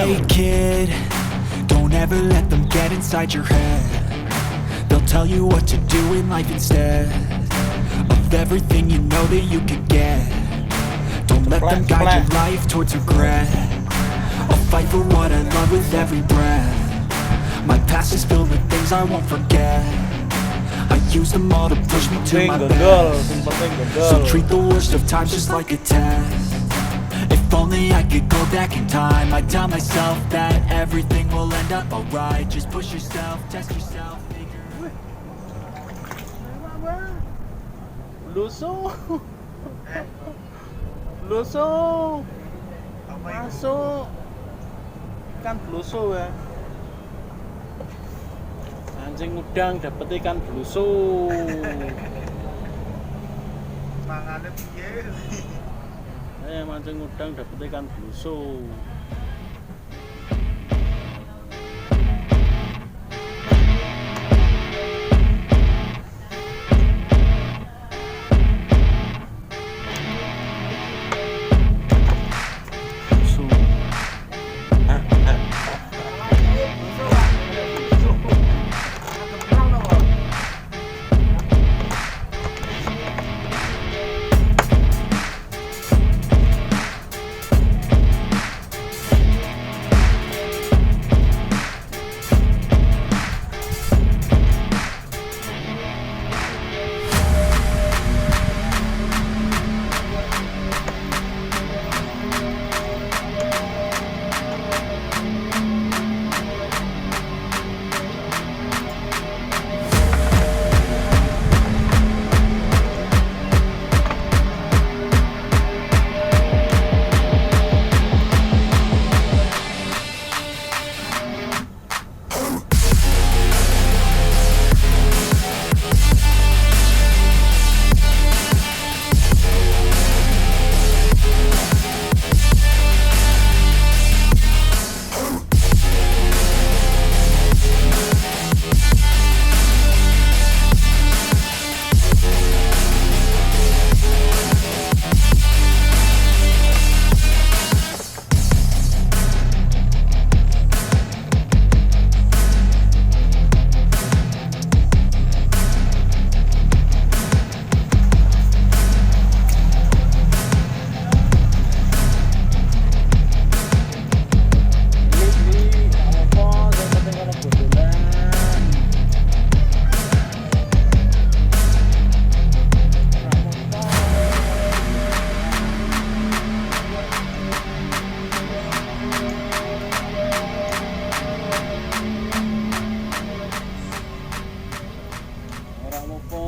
Hey kid, don't ever let them get inside your head. They'll tell you what to do in life instead of everything you know that you could get. Don't let them guide your life towards regret. I'll fight for what I love with every breath. My past is filled with things I won't forget. I use them all to push me to my best. So treat the worst of times just like a test. If only I could go back in time, I'd tell myself that everything will end up alright. Just push yourself, test yourself, figure. Bloso. Bloso. Masuk. Ikan bloso ya. Mancing udang dapet ikan bloso. Mangane piye? Mancing udang dapet ikan bloso.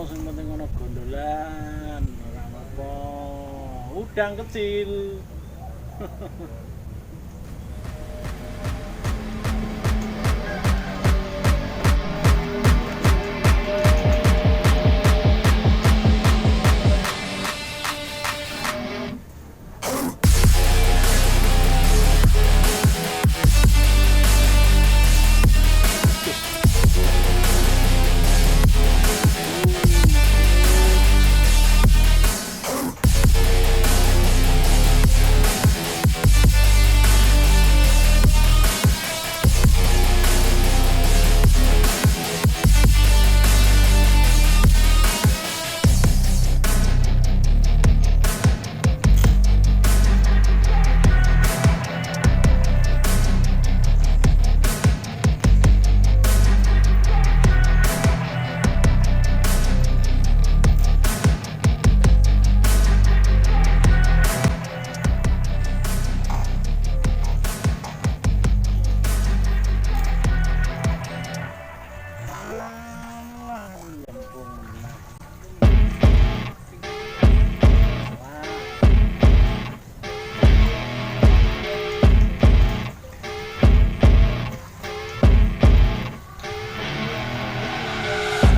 Sing penting ono gondolan, ora apa. Udang kecil.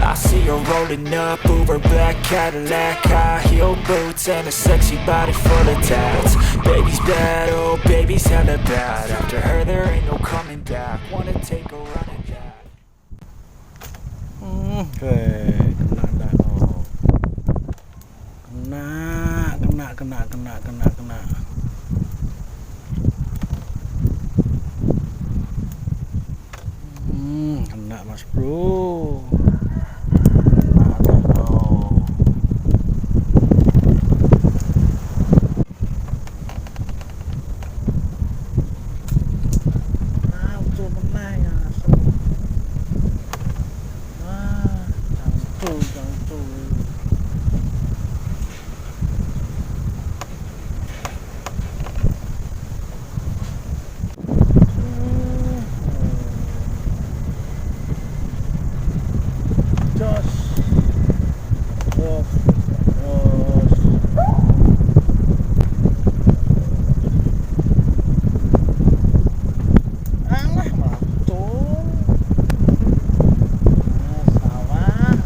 I see her rolling up, Uber black Cadillac, high heel boots and a sexy body full of tats. Baby's bad, oh baby's hella bad. After her there ain't no coming back. Wanna take a run at that. Kena. Mas Bro. Aduh. Ucul meneh ya asu. Cangcul. Jos. Alah macul. Sawah.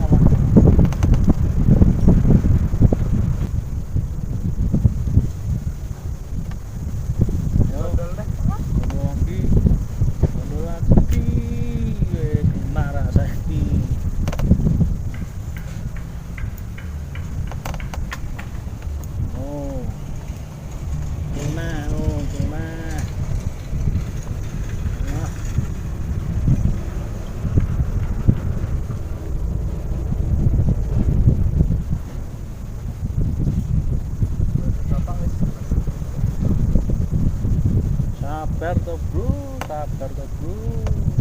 Dodol deh. Dodol lagi. Kena rasa iki. Oh. Tuna. Nah, Gampang wis. sabar toh bro.